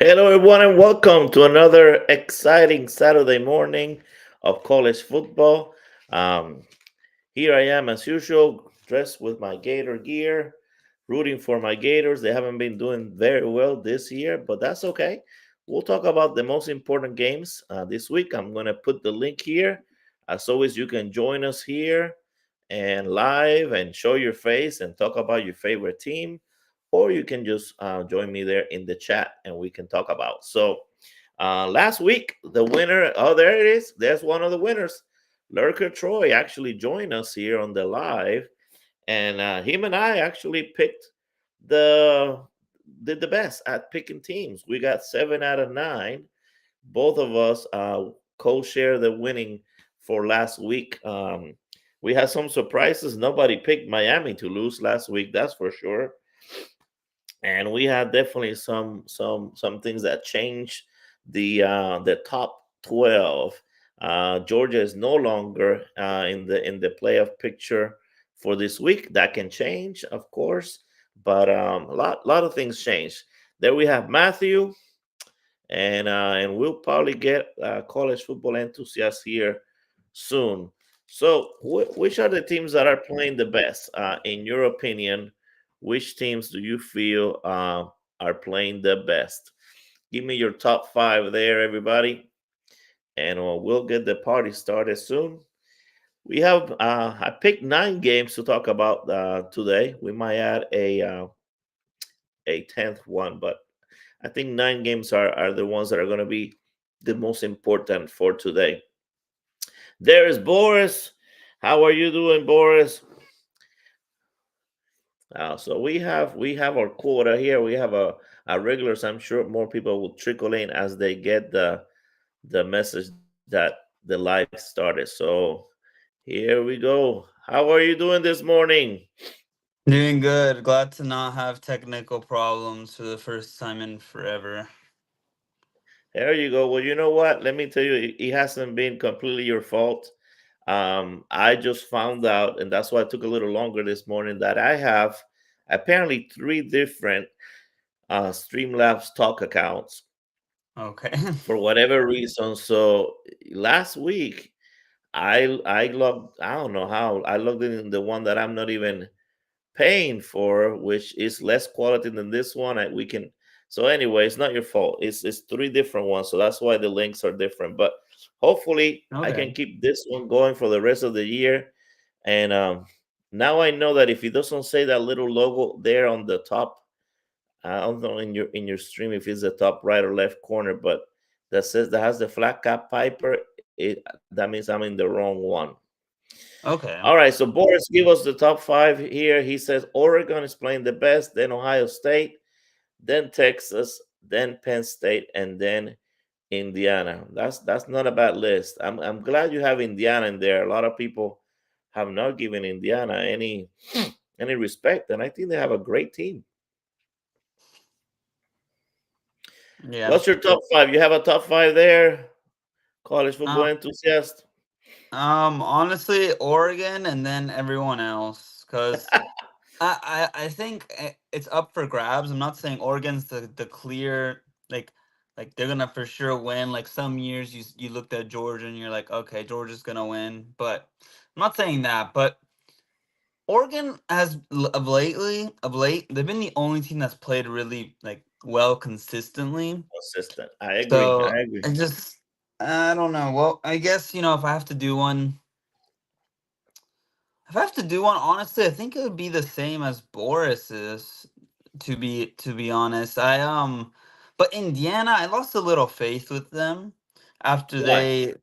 Hello, everyone, and welcome to another exciting Saturday morning of college football. Um, Here I am, as usual, dressed with my Gator gear, rooting for my Gators. They haven't been doing very well this year, but that's okay. We'll talk about the most important games this week. I'm going to put the link here. As always, you can join us here and live and show your face and talk about your favorite team, or you can just join me there in the chat and we can talk about. So, last week, the winner, oh, there it is. There's one of the winners. Lurker Troy actually joined us here on the live, and him and I actually picked the did the best at picking teams. We got 7 out of 9. Both of us co-share the winning for last week. We had some surprises. Nobody picked Miami to lose last week, that's for sure. And we had definitely some things that changed the top 12. Georgia is no longer in the playoff picture for this week. That can change, of course, but a lot of things change. There we have Matthew, and we'll probably get college football enthusiasts here soon. So, which are the teams that are playing the best, in your opinion? Which teams do you feel are playing the best? Give me your top five there, everybody, and we'll get the party started soon. We have I picked 9 games to talk about today. We might add a 10th one, but I think 9 games are the ones that are going to be the most important for today. There is Boris. How are you doing, Boris? So we have our quota here. We have a regulars. I'm sure more people will trickle in as they get the message that the live started. So here we go. How are you doing this morning? Doing good. Glad to not have technical problems for the first time in forever. There you go. Well, you know what? Let me tell you, it hasn't been completely your fault. I just found out, and that's why it took a little longer this morning, that I have apparently 3 different Streamlabs talk accounts Okay. for whatever reason. So last week, I logged. I don't know how I logged in the one that I'm not even paying for, which is less quality than this one. We can. So anyway, it's not your fault. It's 3 different ones, so that's why the links are different. But hopefully, I can Okay. keep this one going for the rest of the year. And now I know that if it doesn't say that little logo there on the top, I don't know in your stream if it's the top right or left corner, but that has the flat cap Piper. That means I'm in the wrong one. Okay. All right, so Boris, give us the top 5 here. He says Oregon is playing the best, then Ohio State, then Texas, then Penn State, and then Indiana. That's not a bad list. I'm glad you have Indiana in there. A lot of people have not given Indiana any respect, and I think they have a great team. Yeah. What's your top 5? You have a top 5 there, college football Uh, enthusiast. Honestly, Oregon and then everyone else, because I think it's up for grabs. I'm not saying Oregon's the clear like they're gonna for sure win. Like some years you looked at Georgia and you're like, okay, Georgia's gonna win, but I'm not saying that. But Oregon has of late they've been the only team that's played really like well consistently. Consistent. I agree. So I agree. I just I don't know. Well, I guess if I have to do one, honestly, I think it would be the same as Boris's. To be honest, but Indiana, I lost a little faith with them after Why?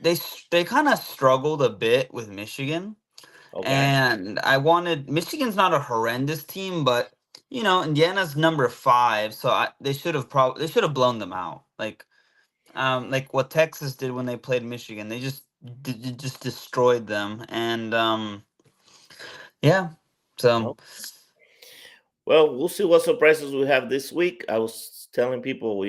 they kind of struggled a bit with Michigan. Okay. And I wanted Michigan's not a horrendous team, but Indiana's number 5, so they should have blown them out. Like what Texas did when they played Michigan. They just destroyed them, and yeah. So Well, we'll see what surprises we have this week. I was telling people,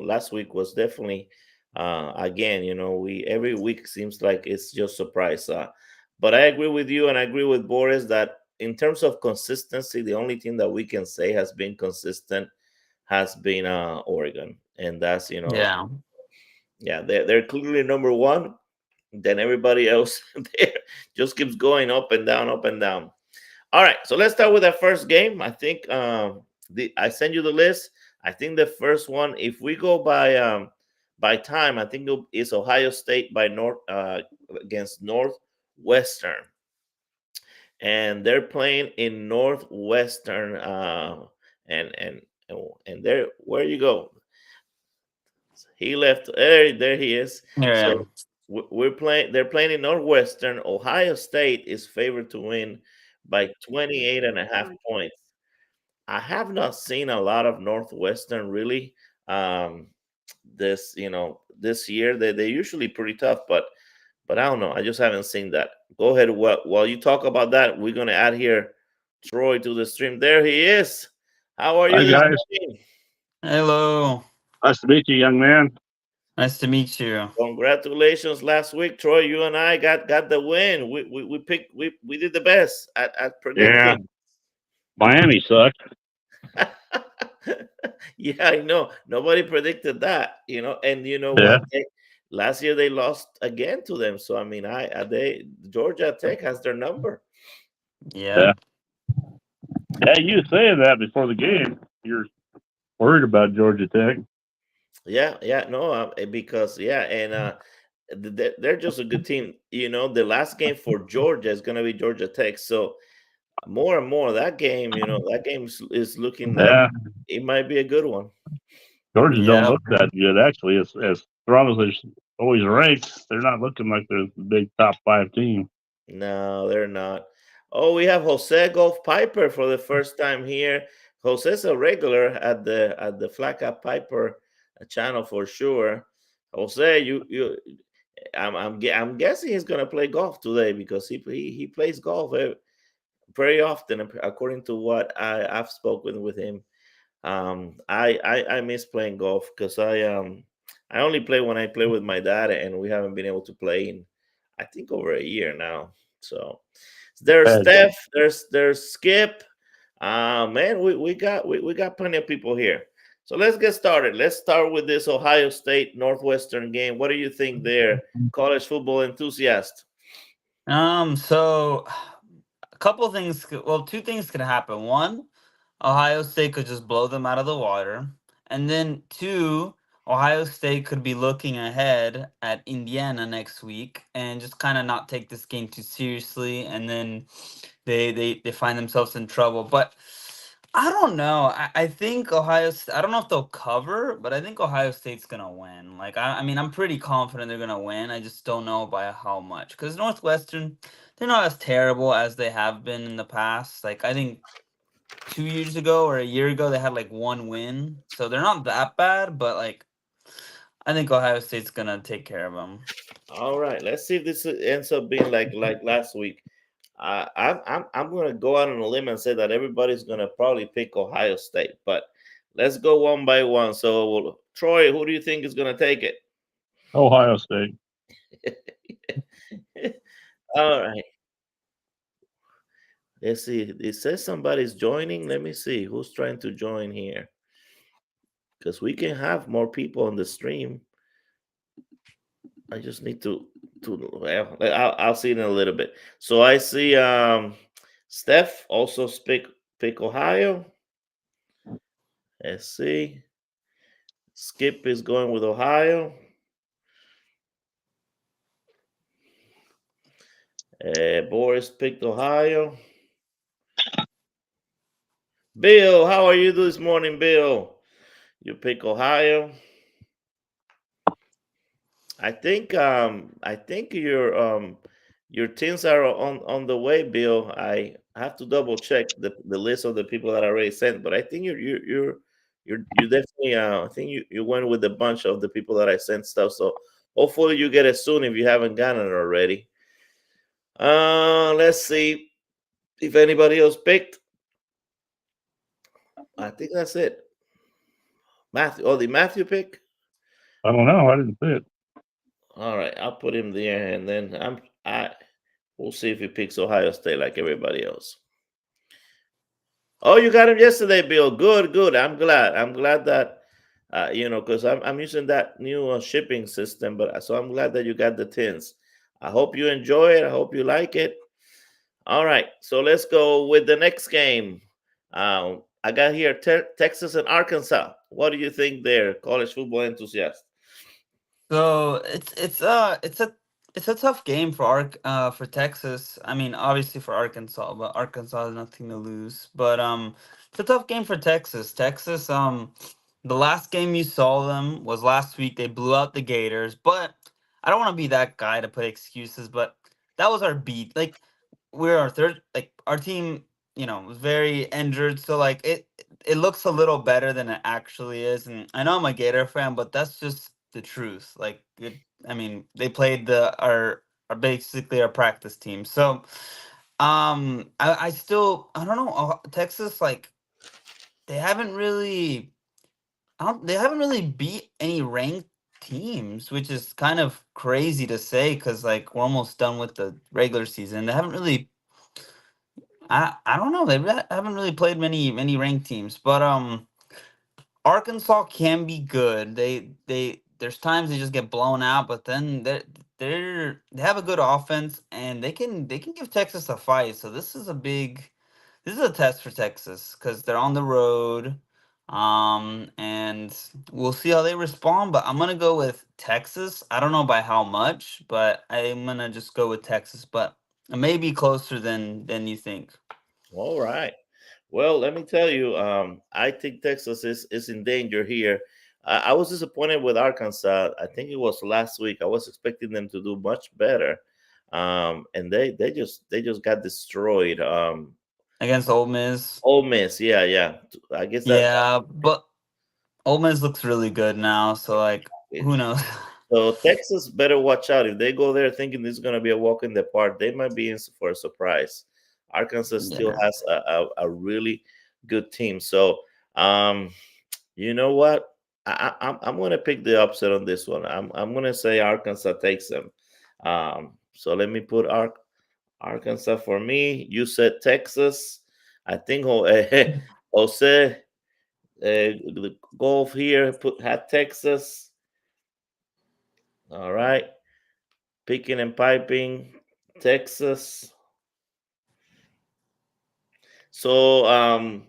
last week was definitely, again, we every week seems like it's just surprise. But I agree with you, and I agree with Boris that in terms of consistency, the only thing that we can say has been consistent has been Oregon, and that's Yeah. yeah, they're clearly number one. Then everybody else there just keeps going up and down, up and down. All right, so let's start with that first game. I think I send you the list. I think the first one, if we go by time, I think it's Ohio State by North against Northwestern, and they're playing in Northwestern. And and there, where you go? He left. There he is. Yeah. So we're playing. They're playing in Northwestern. Ohio State is favored to win by 28.5 points. I have not seen a lot of Northwestern really. Um, this year they're usually pretty tough, but I don't know. I just haven't seen that. Go ahead. While you talk about that, we're gonna add here Troy to the stream. There he is. How are Hi you this guys, morning? Hello. nice to meet you, young man. Nice to meet you. Congratulations last week, Troy. You and I got the win. We picked we did the best at Yeah, predicting. Miami sucked. Yeah, I know. Nobody predicted that, and you know Yeah, what? Last year they lost again to them. So I mean, they Georgia Tech has their number. yeah, Yep. yeah. You saying that before the game, you're worried about Georgia Tech. Yeah, no, because yeah, and they're just a good team. The last game for Georgia is going to be Georgia Tech. So more and more that game is looking like Yeah, it might be a good one. Georgia don't Yep. look that good actually. As strong as they're always ranked, they're not looking like they're the big top 5 team. No, they're not. Oh, we have Jose Golf Piper for the first time here. Jose's a regular at the Flat Cap Piper channel for sure. Jose, I'm guessing he's gonna play golf today because he plays golf very often according to what I've spoken with him. I miss playing golf because I only play when I play with my dad, and we haven't been able to play in I think over a year now. So there's Bad. Steph, there's Skip. Man, we got plenty of people here. So let's get started. Let's start with this Ohio State Northwestern game. What do you think there, college football enthusiast? So a couple things well, two things could happen. One, Ohio State could just blow them out of the water. And then two, Ohio State could be looking ahead at Indiana next week and just kind of not take this game too seriously, and then they find themselves in trouble. But I don't know. I think I don't know if they'll cover, but I think Ohio State's gonna win. Like I mean, I'm pretty confident they're gonna win. I just don't know by how much. Because Northwestern, they're not as terrible as they have been in the past. Like I think 2 years ago or a year ago they had like one win, so they're not that bad. But like I think Ohio State's gonna take care of them. All right, let's see if this ends up being like last week. I'm gonna go out on a limb and say that everybody's gonna probably pick Ohio State, but let's go one by one. So, Troy, who do you think is gonna take it? Ohio State. All right, let's see. It says somebody's joining. Let me see who's trying to join here, because we can have more people on the stream. I just need to well, I'll see it in a little bit. So I see Steph also pick Ohio. Let's see. Skip is going with Ohio. Boris picked Ohio. Bill, how are you this morning, Bill? You pick Ohio. I think your teams are on the way, Bill. I have to double check the list of the people that I already sent, but I think you definitely I think you went with a bunch of the people that I sent stuff. So hopefully you get it soon if you haven't gotten it already. Let's see if anybody else picked. I think that's it. Matthew. Oh, the Matthew pick. I don't know. I didn't see it. All right, I'll put him there, and then we'll see if he picks Ohio State like everybody else. Oh, you got him yesterday, Bill. Good, good. I'm glad. I'm glad that because I'm using that new shipping system. But so I'm glad that you got the tins. I hope you enjoy it. I hope you like it. All right, so let's go with the next game. I got here Texas and Arkansas. What do you think there, college football enthusiast? So it's a tough game for for Texas. I mean, obviously for Arkansas, but Arkansas has nothing to lose. But it's a tough game for Texas. Texas the last game you saw them was last week. They blew out the Gators, but I don't want to be that guy to put excuses, but that was our beat. Like we're our third, like our team, was very injured, so like it looks a little better than it actually is. And I know I'm a Gator fan, but that's just the truth. Like I mean, they played our basically our practice team. So I still I don't know Texas, like they haven't really they haven't really beat any ranked teams, which is kind of crazy to say because like we're almost done with the regular season. They haven't really I don't know. Haven't really played many ranked teams, but Arkansas can be good. They there's times they just get blown out, but then they have a good offense and they can give Texas a fight. So this is a test for Texas because they're on the road, and we'll see how they respond. But I'm gonna go with Texas. I don't know by how much, but I'm gonna just go with Texas. But maybe closer than you think. All right. Well, let me tell you, I think Texas is in danger here. I was disappointed with Arkansas. I think it was last week. I was expecting them to do much better, and they just got destroyed. Against Ole Miss. Ole Miss, yeah, yeah. I guess that Yeah, but Ole Miss looks really good now, so like it. who knows? So Texas better watch out. If they go there thinking this is going to be a walk in the park, they might be in for a surprise. Arkansas still Yeah. has a really good team. So, um, you know what? I'm going to pick the upset on this one. I'm going to say Arkansas takes them. So let me put Arkansas for me. You said Texas. I think Jose the golf here had Texas. All right. Picking and piping, Texas. So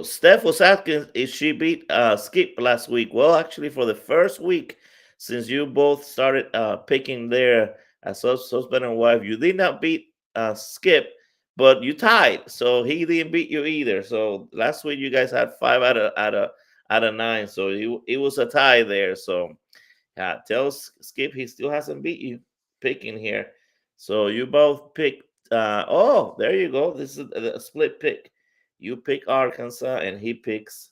Steph was asking if she beat Skip last week. Well, actually, for the first week since you both started picking there as husband and wife, you did not beat Skip, but you tied. So he didn't beat you either. So last week you guys had five out of nine. So it was a tie there. So yeah, tell Skip he still hasn't beat you picking here. So you both picked. Oh, there you go. This is a split pick. You pick Arkansas and he picks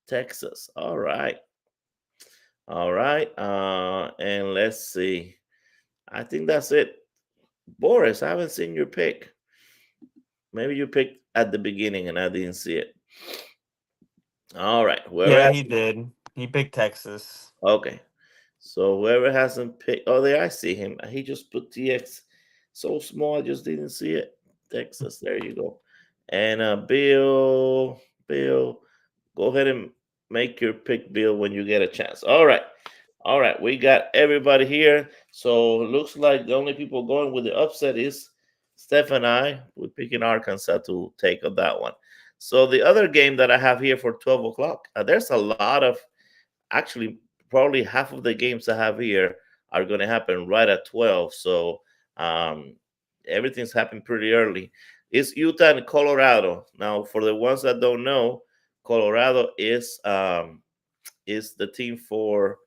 Texas. All right. All right. And let's see. I think that's it. Boris, I haven't seen your pick. Maybe you picked at the beginning and I didn't see it. All right. Whoever Yeah, has, he did. He picked Texas. okay. So whoever hasn't picked, oh, there I see him. He just put TX so small, I just didn't see it. Texas, there you go. And Bill, go ahead and make your pick, Bill, when you get a chance. All right, we got everybody here. So looks like the only people going with the upset is Steph and I. We're picking Arkansas to take on that one. So the other game that I have here for 12 o'clock, there's a lot of actually probably half of the games I have here are going to happen right at 12. So um, everything's happened pretty early. It's Utah and Colorado. Now, for the ones that don't know, Colorado is the team for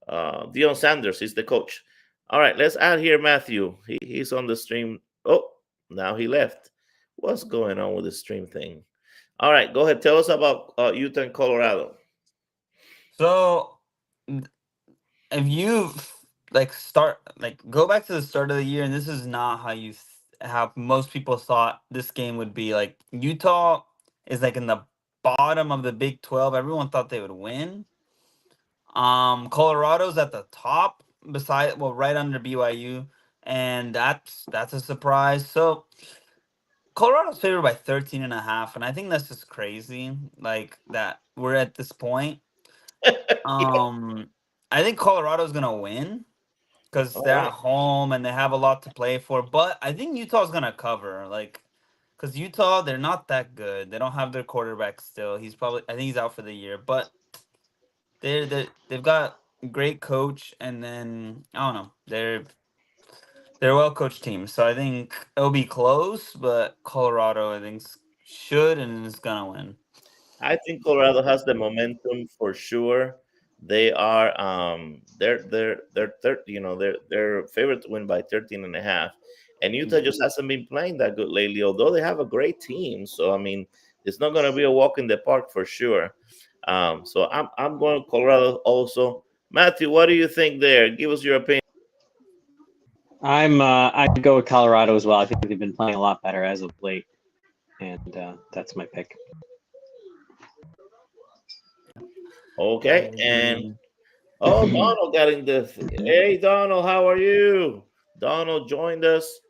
Deion Sanders. He's the coach. All right, let's add here Matthew. He's on the stream. Oh, now he left. What's going on with the stream thing? All right, go ahead. Tell us about Utah and Colorado. So if you like start like go back to the start of the year, and this is not how how most people thought this game would be. Like Utah is like in the bottom of the Big 12. Everyone thought they would win. Colorado's at the top, right under BYU, and that's a surprise. So Colorado's favored by 13.5, and I think that's just crazy. Like that we're at this point. Um, I think Colorado's gonna win because All they're right. at home and they have a lot to play for. But I think Utah's gonna cover, like, because Utah they're not that good. They don't have their quarterback still. I think he's out for the year. But they've got a great coach, and then I don't know, they're a well coached team. So I think it'll be close, but Colorado I think should and is gonna win. I think Colorado has the momentum for sure. They are they're favorite to win by 13 and a half. And Utah just hasn't been playing that good lately, although they have a great team. So I mean, it's not gonna be a walk in the park for sure. So I'm going Colorado also. Matthew, what do you think there? Give us your opinion. I'd go with Colorado as well. I think they've been playing a lot better as of late, and that's my pick. Okay, and Donald got in the. Hey, Donald, how are you? Donald joined us.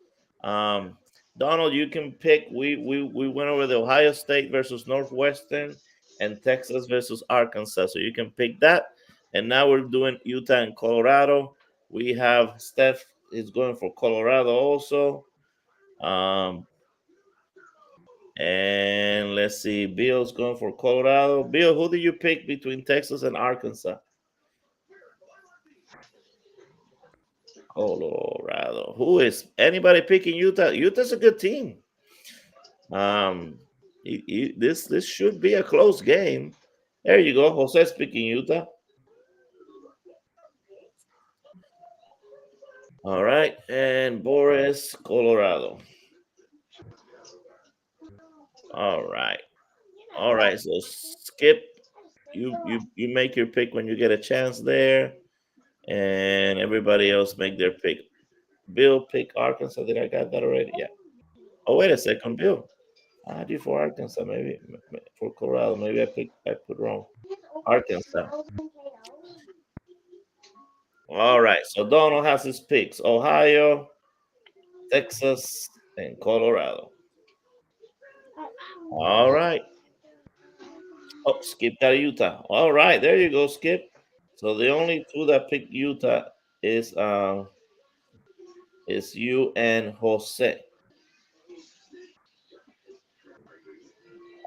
Um, Donald, you can pick. We went over the Ohio State versus Northwestern and Texas versus Arkansas, so you can pick that. And now we're doing Utah and Colorado. We have Steph is going for Colorado also. And let's see, Bill's going for Colorado. Bill, who do you pick between Texas and Arkansas? Colorado. Who is anybody picking Utah? Utah's a good team. This should be a close game. There you go. Jose's picking Utah. All right, and Boris, Colorado. All right, all right. So Skip, you make your pick when you get a chance there, and everybody else make their pick. Bill pick Arkansas. Did I got that already? Yeah. Oh, wait a second, Bill. I did for Arkansas, maybe for Colorado. Maybe I put wrong. Arkansas. All right. So Donald has his picks: Ohio, Texas, and Colorado. All right. Oh, Skip got Utah. All right, there you go, Skip. So the only two that picked Utah is you and Jose.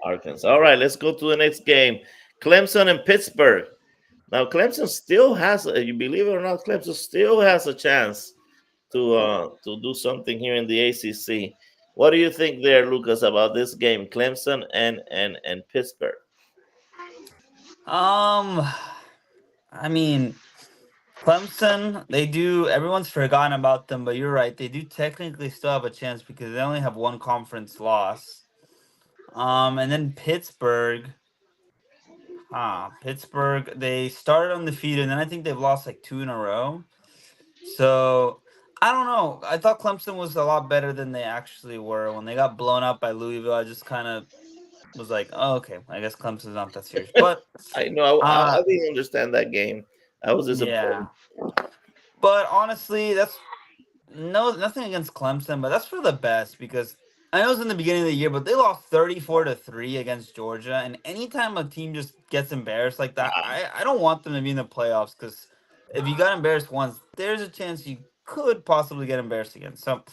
Arkansas. All right, let's go to the next game. Clemson and Pittsburgh. Now Clemson still has, you believe it or not, Clemson still has a chance to do something here in the ACC. What do you think there, Lucas, about this game, Clemson and Pittsburgh? I mean, Clemson, everyone's forgotten about them, but you're right. They do technically still have a chance because they only have one conference loss. And then Pittsburgh, they started undefeated, and then I think they've lost like 2 in a row. So I don't know. I thought Clemson was a lot better than they actually were. When they got blown up by Louisville, I just kind of was like, oh, okay, I guess Clemson's not that serious. But I know I uh, didn't understand that game. I was disappointed. yeah. But honestly, that's nothing against Clemson, but that's for the best because I know it was in the beginning of the year, but they lost 34-3 against Georgia. And anytime a team just gets embarrassed like that, I don't want them to be in the playoffs because if you got embarrassed once, there's a chance you could possibly get embarrassed again. So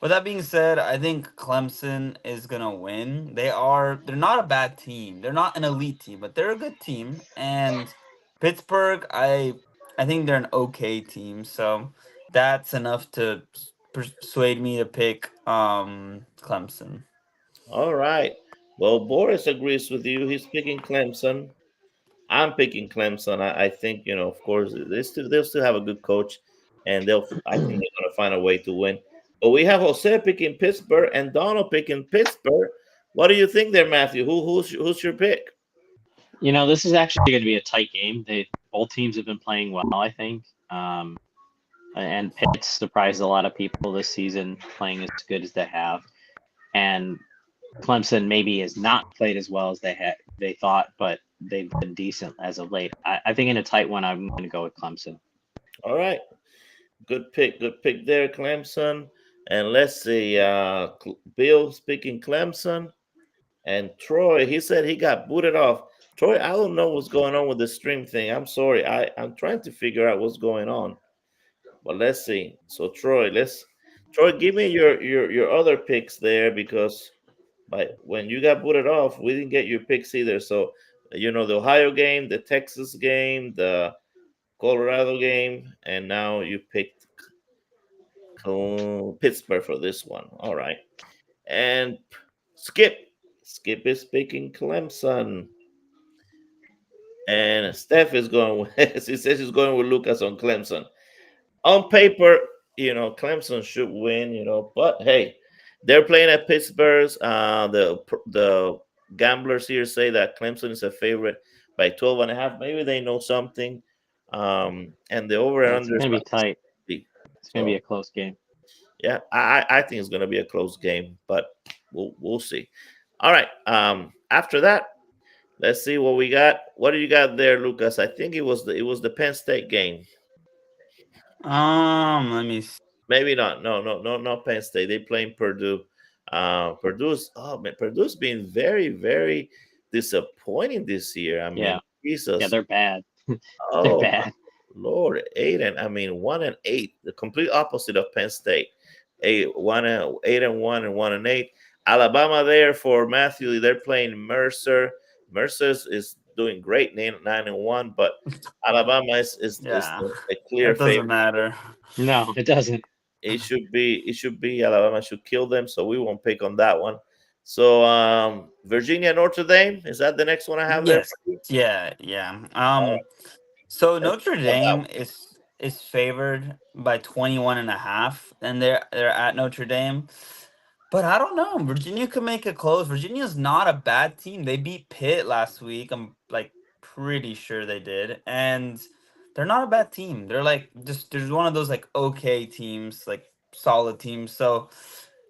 with that being said, I think Clemson is gonna win. They're not a bad team. They're not an elite team, but they're a good team. And Pittsburgh, I think they're an okay team. So that's enough to persuade me to pick Clemson. All right. Well, Boris agrees with you. He's picking Clemson. I'm picking Clemson. I think of course, they'll still have a good coach, and I think they're gonna find a way to win. But we have Jose picking Pittsburgh and Donald picking Pittsburgh. What do you think there, Matthew? Who's your pick? This is actually going to be a tight game. Both teams have been playing well, I think. And Pitt's surprised a lot of people this season, playing as good as they have. And Clemson maybe has not played as well as they thought, but they've been decent as of late. I think in a tight one, I'm going to go with Clemson. All right. Good pick there, Clemson. And let's see, Bill speaking Clemson. And Troy, he said he got booted off. Troy, I don't know what's going on with the stream thing. I'm sorry. I'm trying to figure out what's going on. But let's see. So Troy, give me your other picks there because when you got booted off, we didn't get your picks either. So the Ohio game, the Texas game, the Colorado game, and now you picked Pittsburgh for this one. All right. And Skip is picking Clemson. And Steph is going with, she says she's going with Lucas on Clemson. On paper, Clemson should win, but hey, they're playing at Pittsburgh. The gamblers here say that Clemson is a favorite by 12 and a half. Maybe they know something. And the over and Yeah, it's under is gonna be tight. It's gonna be a close game. Yeah, I think it's going to be a close game, but we'll see. All right. After that, let's see what we got. What do you got there, Lucas? I think it was the Penn State game. Let me see. Maybe not. No, not Penn State. They playing Purdue. Purdue's been very, very disappointing this year. I mean, Yeah. Jesus. Yeah, they're bad. They're Oh, bad. Lord, 1-8, the complete opposite of Penn State. 8-1 and 1-8. Alabama there for Matthew. They're playing Mercer. Mercer is doing great, 9-1, but Alabama is Yeah, a clear it doesn't favorite. matter. No, it doesn't. It should be Alabama should kill them, so we won't pick on that one. So Virginia Notre Dame, is that the next one I have there? Yes. Yeah. So Notre Dame is favored by 21.5, and they're at Notre Dame. But I don't know. Virginia could make it close. Virginia's not a bad team. They beat Pitt last week. I'm like pretty sure they did. And they're not a bad team. They're like there's one of those like okay teams, like solid teams. So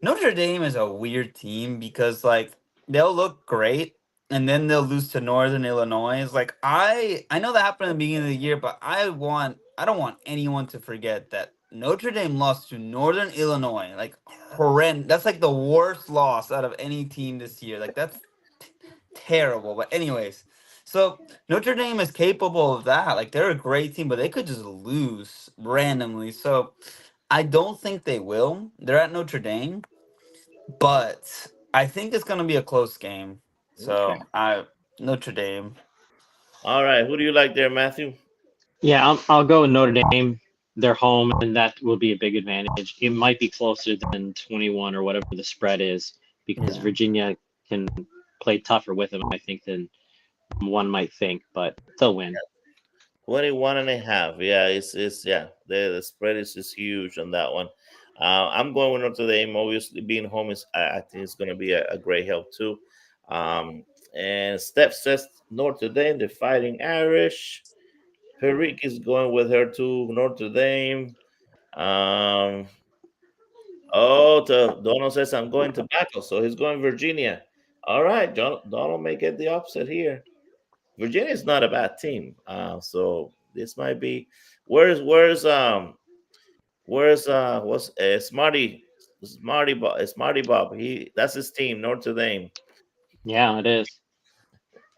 Notre Dame is a weird team because like they'll look great and then they'll lose to Northern Illinois. It's like I know that happened at the beginning of the year, but I don't want anyone to forget that Notre Dame lost to Northern Illinois. Like horrendous. That's like the worst loss out of any team this year. Like that's terrible. But anyways, so Notre Dame is capable of that. Like they're a great team, but they could just lose randomly. So I don't think they will. They're at Notre Dame, but I think it's going to be a close game. So Okay. Notre Dame. All right, who do you like there, Matthew? Yeah, I'll go with Notre Dame. They're home, and that will be a big advantage. It might be closer than 21 or whatever the spread is because Yeah. Virginia can play tougher with them, I think, than one might think, but they'll win. 21.5. Yeah, it's yeah. The spread is huge on that one. I'm going with Notre Dame. Obviously, being home I think it's going to be a great help too. And Steph says Notre Dame, the Fighting Irish. Perique is going with her to Notre Dame. Donald says I'm going to battle, so he's going Virginia. All right, Donald may get the upset here. Virginia is not a bad team. So this might be where's what's Smarty Bob. That's his team, Notre Dame. Yeah, it is.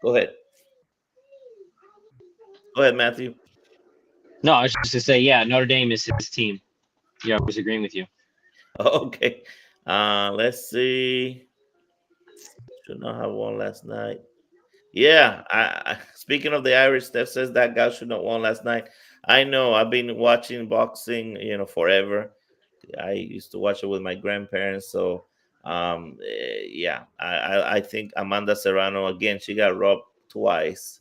Go ahead. Go ahead, Matthew. No, I was just to say, yeah, Notre Dame is his team. Yeah, I was agreeing with you. Okay. Let's see. Should not have won last night. Yeah, speaking of the Irish, Steph says that guy should not won last night. I know. I've been watching boxing, forever. I used to watch it with my grandparents. So, yeah, I think Amanda Serrano again. She got robbed twice,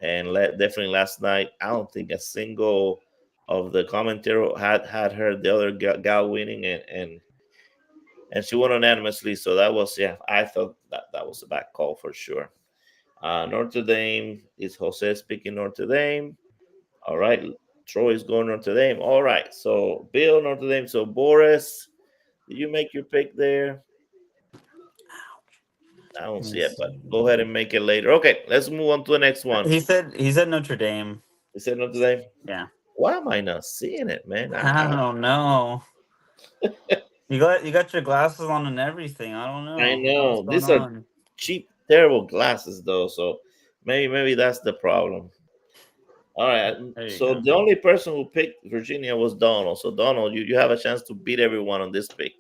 and definitely last night. I don't think a single of the commentator had her the other gal winning, and she won unanimously. So that was I thought that was a bad call for sure. Notre Dame is Jose speaking Notre Dame. All right, Troy is going Notre Dame. All right, so Bill Notre Dame. So Boris, did you make your pick there? I don't see it, but go ahead and make it later. Okay, let's move on to the next one. He said Notre Dame. He said Notre Dame. Yeah. Why am I not seeing it, man? I don't know. You got your glasses on and everything. I don't know. I I don't know what's know going these are on. cheap, terrible glasses though. So maybe that's the problem. All right. There you So go. the only person who picked Virginia was Donald. So Donald, you have a chance to beat everyone on this pick.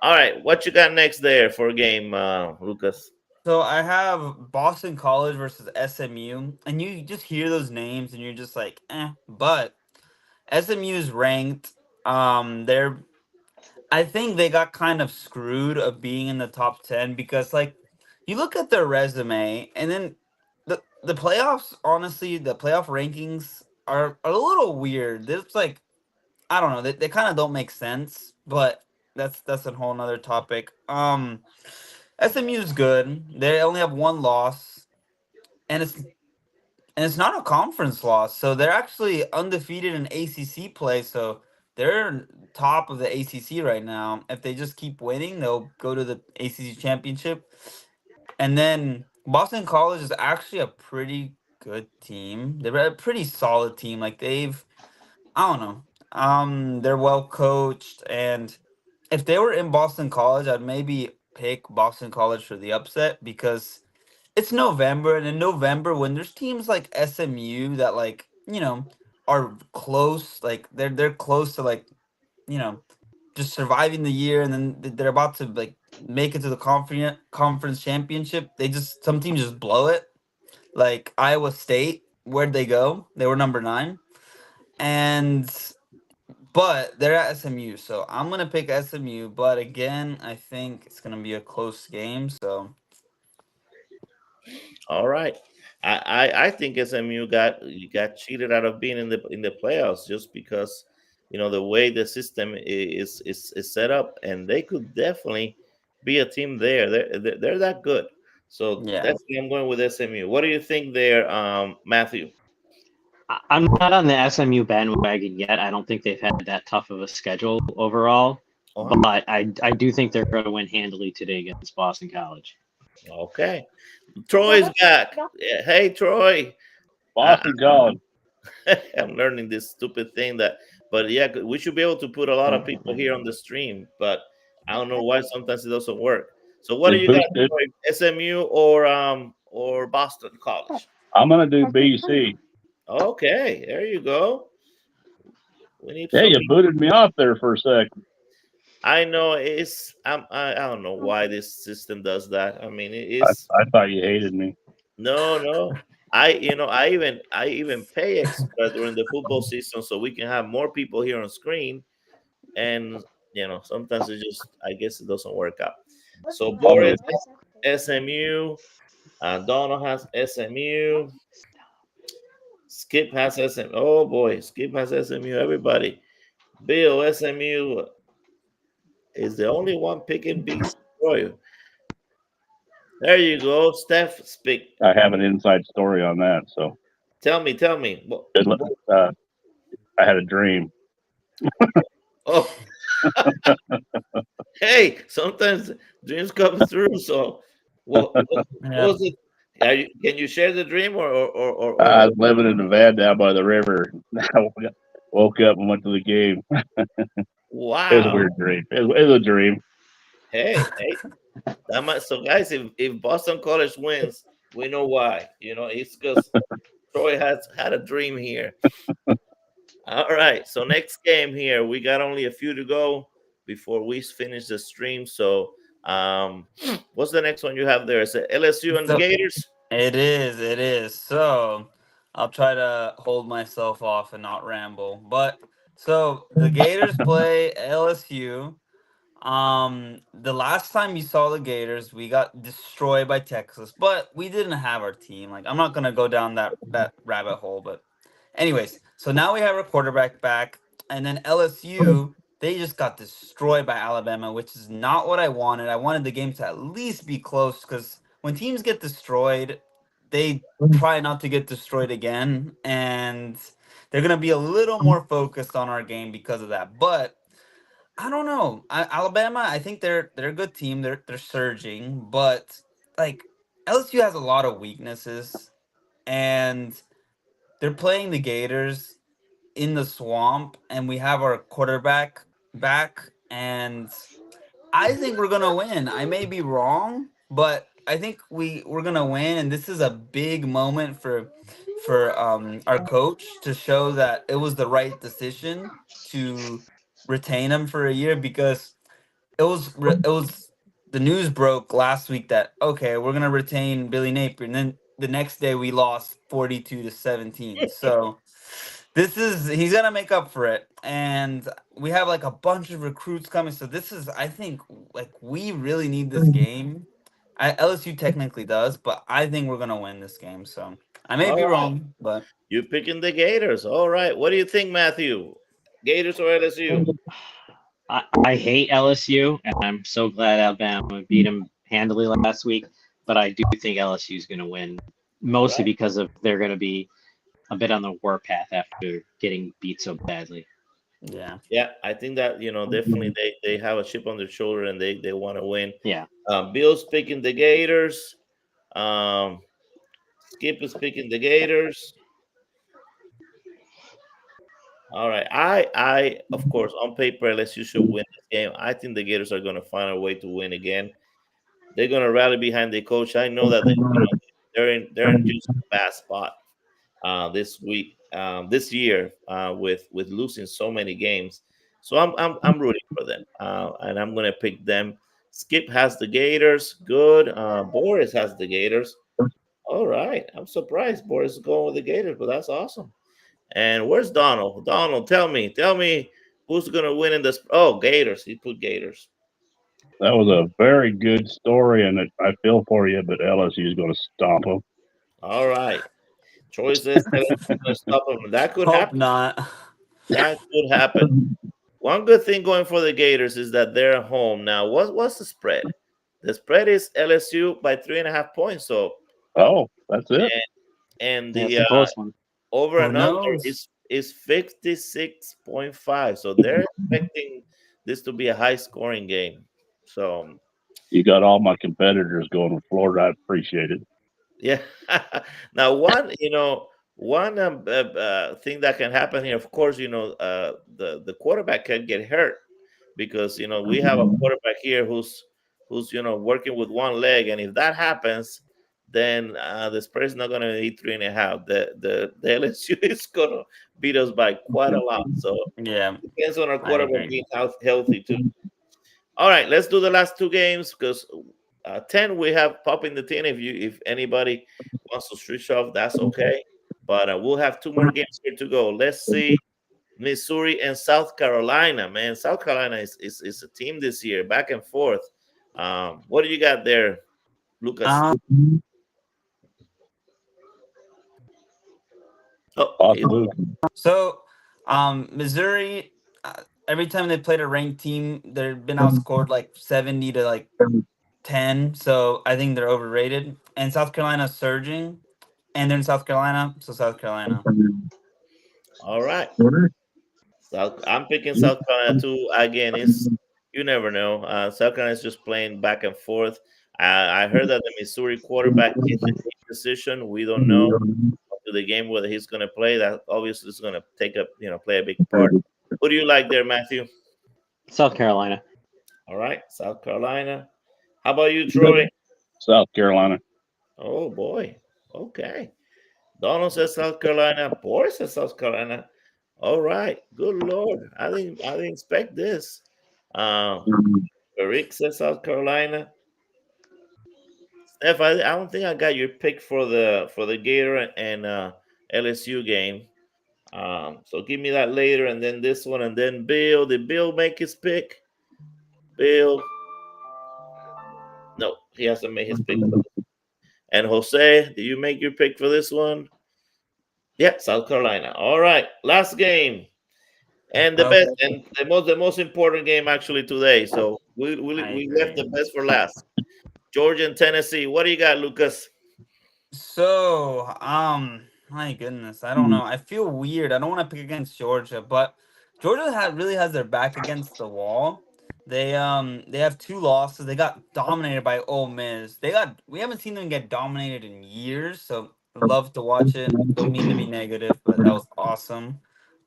All right. What you got next there for a game, Lucas? So I have Boston College versus SMU, and you just hear those names and you're just like, eh. But SMU is ranked. They're I think they got kind of screwed of being in the top 10 because like you look at their resume and then the playoffs, honestly, the playoff rankings are a little weird. It's like I don't know, they kind of don't make sense, but that's a whole nother topic. SMU is good. They only have one loss, and it's not a conference loss, so they're actually undefeated in ACC play. So they're top of the ACC right now. If they just keep winning, they'll go to the ACC championship. And then Boston College is actually a pretty good team. They're a pretty solid team. Like I don't know. They're well coached, and if they were in Boston College, I'd maybe pick Boston College for the upset because it's November, and in November, when there's teams like SMU that are close, like they're close to you know just surviving the year, and then they're about to like make it to the conference championship. They just some teams just blow it. Like Iowa State, where'd they go? They were number 9, and but they're at SMU, so I'm gonna pick SMU. But again, I think it's gonna be a close game. So All right. I think SMU got cheated out of being in the playoffs just because the way the system is set up, and they could definitely be a team there. They're that good. So yeah. that's why I'm going with SMU. What do you think there, Matthew? I'm not on the SMU bandwagon yet. I don't think they've had that tough of a schedule overall, Uh-huh. but I do think they're going to win handily today against Boston College. Okay. Troy's back. Yeah, hey, Troy. Boston College. I'm learning this stupid thing but yeah, we should be able to put a lot of people here on the stream, but I don't know why sometimes it doesn't work. So what do It's you got, boosted. Troy? SMU or Boston College? I'm gonna do BC. Okay, there you go. We need Yeah, some. you booted me off there for a second. I know I don't know why this system does that. I mean, it I, is I thought you hated me. no. I even pay extra during the football season so we can have more people here on screen, and sometimes I guess it doesn't work out. So Boris has SMU, Donald has SMU, Skip has SMU. Oh boy, Skip has SMU. Everybody, Bill SMU is the only one picking BC for you. There you go, Steph. Speak. I have an inside story on that. So Tell me. I had a dream. Oh, hey, sometimes dreams come through. So, what Yeah. was it? Can you share the dream or I was living in a van down by the river. I woke up and went to the game. It was a wow? weird dream. It was a dream. Hey, so guys, if Boston College wins, we know why. It's because Troy has had a dream here. All right, so next game here, we got only a few to go before we finish the stream. So, what's the next one you have there? Is it LSU and the So Gators? it is. So I'll try to hold myself off and not ramble. But so the Gators play LSU. The last time you saw the Gators, we got destroyed by Texas, but we didn't have our team. Like I'm not gonna go down that rabbit hole, but anyways, so now we have our quarterback back, and then LSU, they just got destroyed by Alabama, which is not what I wanted. I wanted the game to at least be close because when teams get destroyed, they try not to get destroyed again, and they're gonna be a little more focused on our game because of that. But I don't know. Alabama, I think they're a good team. They're surging, but like LSU has a lot of weaknesses, and they're playing the Gators in the swamp, and we have our quarterback back, and I think we're gonna win. I may be wrong, but I think we're gonna win, and this is a big moment for our coach to show that it was the right decision to retain him for a year, because it was the news broke last week that okay, we're gonna retain Billy Napier, and then the next day we lost 42-17. So he's gonna make up for it, and we have like a bunch of recruits coming. So this is, I think, like we really need this game. LSU technically does, but I think we're gonna win this game. So I may be All right. wrong, but You picking the Gators. All right. What do you think, Matthew? Gators or LSU? I hate LSU, and I'm so glad Alabama beat them handily last week. But I do think LSU is going to win, mostly because of they're going to be a bit on the warpath after getting beat so badly. yeah. Yeah, I think that definitely they have a chip on their shoulder and they want to win. Yeah. Bill's picking the Gators. Skip is picking the Gators. All right. I of course on paper LSU should win this game. I think the Gators are going to find a way to win again. They're going to rally behind their coach. I know that they're in just a bad spot this week, this year, with losing so many games. So I'm rooting for them, and I'm going to pick them. Skip has the Gators. Good. Boris has the Gators. All right. I'm surprised Boris is going with the Gators, but that's awesome. And where's Donald? Donald, tell me who's going to win in this. Oh, Gators. He put Gators. That was a very good story, and I feel for you, but LSU is going to stomp them. All right. Troy says LSU going to stop them. That could Hope happen. not. That could happen. One good thing going for the Gators is that they're at home now. What's the spread? The spread is LSU by 3.5 points. So, that's it. and That's the a close one. over Who and under knows? is 56.5. So they're expecting this to be a high scoring game. So You got all my competitors going with Florida. I appreciate it. yeah. Now one thing that can happen here, of course, the quarterback can get hurt because we have a quarterback here who's working with one leg, and if that happens, then the spread is not going to be 3.5. The LSU is going to beat us by quite a lot. So Yeah. it depends on our I quarterback agree. being healthy too. All right, let's do the last two games because 10 we have pop in the 10. If anybody wants to switch off, that's okay. But we'll have two more games here to go. Let's see Missouri and South Carolina. Man, South Carolina is a team this year, back and forth. What do you got there, Lucas? So, Missouri, every time they played a ranked team, they've been outscored like 70 to like 10. So I think they're overrated. And South Carolina's surging, and they're in South Carolina, so South Carolina. All right. I'm picking South Carolina too. Again, you never know. South Carolina is just playing back and forth. I heard that the Missouri quarterback is in decision. We don't know to the game whether he's going to play. That obviously is going to play a big part. Who do you like there, Matthew? South Carolina. All right, South Carolina. How about you, Troy? South Carolina. Oh boy. Okay. Donald says South Carolina. Boris says South Carolina. All right. Good Lord. I didn't expect this. Rick says South Carolina. Steph, I don't think I got your pick for the Gator and LSU game. So give me that later, and then this one, and then Bill. Did Bill make his pick? Bill. No, he hasn't made his pick. And Jose, did you make your pick for this one? Yeah, South Carolina. All right, last game, and the best, and the most important game actually today. So we left the best for last. Georgia and Tennessee. What do you got, Lucas? So, my goodness, I don't know. I feel weird. I don't want to pick against Georgia, but Georgia really has their back against the wall. They have 2 losses. They got dominated by Ole Miss. We haven't seen them get dominated in years, so I'd love to watch it. Don't mean to be negative, but that was awesome.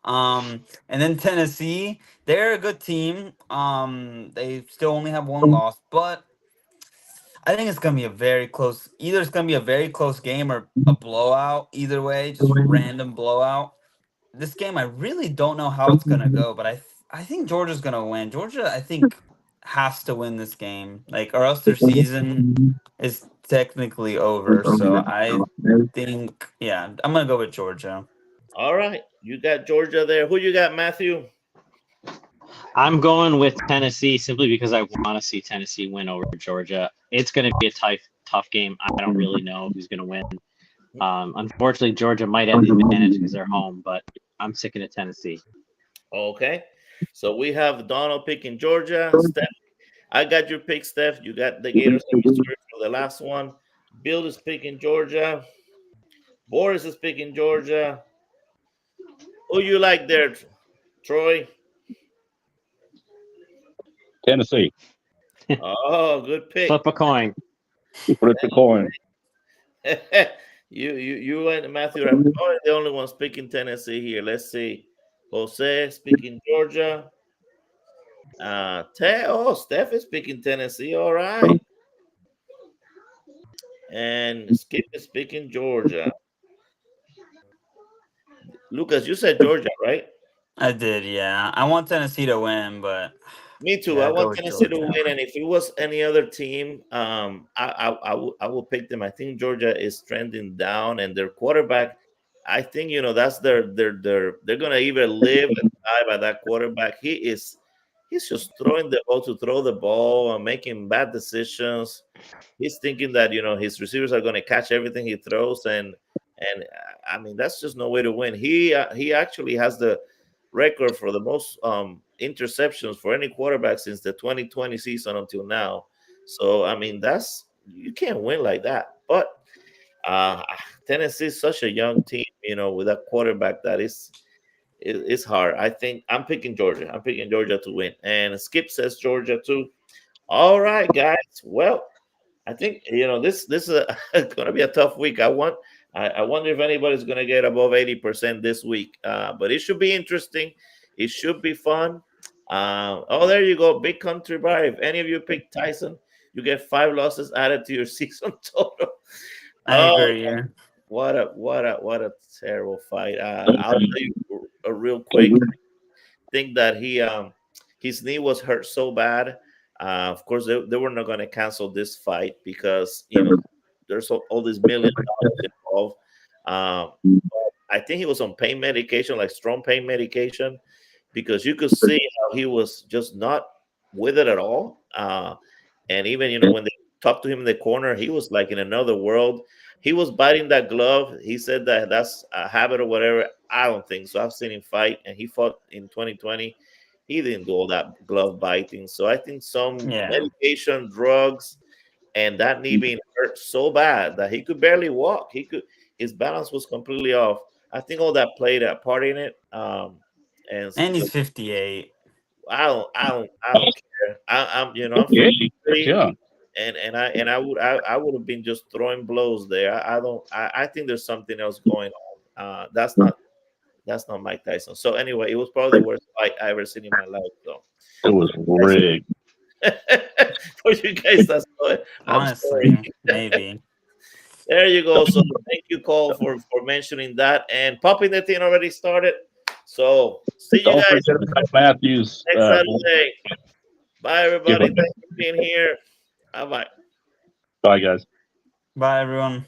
And then Tennessee, they're a good team. They still only have one loss, but I think it's gonna be a very close. Either it's gonna be a very close game or a blowout. Either way, just random blowout. This game, I really don't know how it's gonna go, but I think Georgia's gonna win. Georgia, I think, has to win this game, like, or else their season is technically over. So I think, yeah, I'm gonna go with Georgia. All right, you got Georgia there. Who you got, Matthew? I'm going with Tennessee simply because I want to see Tennessee win over Georgia. It's going to be a tough game. I don't really know who's going to win. Unfortunately, Georgia might have the advantage because they're home, but I'm sticking to Tennessee. Okay, so we have Donald picking Georgia. Steph, I got your pick, Steph. You got the Gators in Missouri for the last one. Bill is picking Georgia. Boris is picking Georgia. Who you like there, Troy? Tennessee. Oh, good pick. Flip a coin. Flip the coin. you and Matthew are probably the only ones picking Tennessee here. Let's see. Jose speaking Georgia. Steph is picking Tennessee. All right. And Skip is speaking Georgia. Lucas, you said Georgia, right? I did, yeah. I want Tennessee to win, but Me too. yeah, I go want with Tennessee to Georgia. win, and if it was any other team, I will pick them. I think Georgia is trending down, and their quarterback. I think that's they're gonna either live and die by that quarterback. He's just throwing the ball to throw the ball and making bad decisions. He's thinking that his receivers are gonna catch everything he throws, and I mean that's just no way to win. He actually has the record for the most interceptions for any quarterback since the 2020 season until now. So I mean you can't win like that. But Tennessee is such a young team, with a quarterback that it's hard. I think I'm picking Georgia. I'm picking Georgia to win. And Skip says Georgia too. All right, guys. Well, I think this is going to be a tough week. I wonder if anybody's going to get above 80% this week. But it should be interesting. It should be fun. There you go. Big Country Bar. If any of you pick Tyson, you get 5 losses added to your season total. I agree. Yeah. What a terrible fight. I'll tell you a real quick. Think that his knee was hurt so bad. Of course, they were not going to cancel this fight because there's all these $1 million involved. I think he was on pain medication, like strong pain medication, because you could see how he was just not with it at all. And even when they talked to him in the corner, he was like in another world. He was biting that glove. He said that that's a habit or whatever. I don't think so. I've seen him fight, and he fought in 2020. He didn't do all that glove biting. So I think some medication, drugs, and that knee being hurt so bad that he could barely walk. His balance was completely off. I think all that played a part in it. And he's 58. I don't care. I'm 53. Yeah. And I would have been just throwing blows there. I think there's something else going on. That's not Mike Tyson. So anyway, it was probably the worst fight I ever seen in my life. So it was rigged. For you guys, that's good. Honestly, maybe. There you go. So thank you, Cole, for mentioning that. And Popping the Thing already started. So see you Don't guys forget about Matthews. next Saturday. Bye, everybody. Thanks for being here. Bye-bye. Bye, guys. Bye, everyone.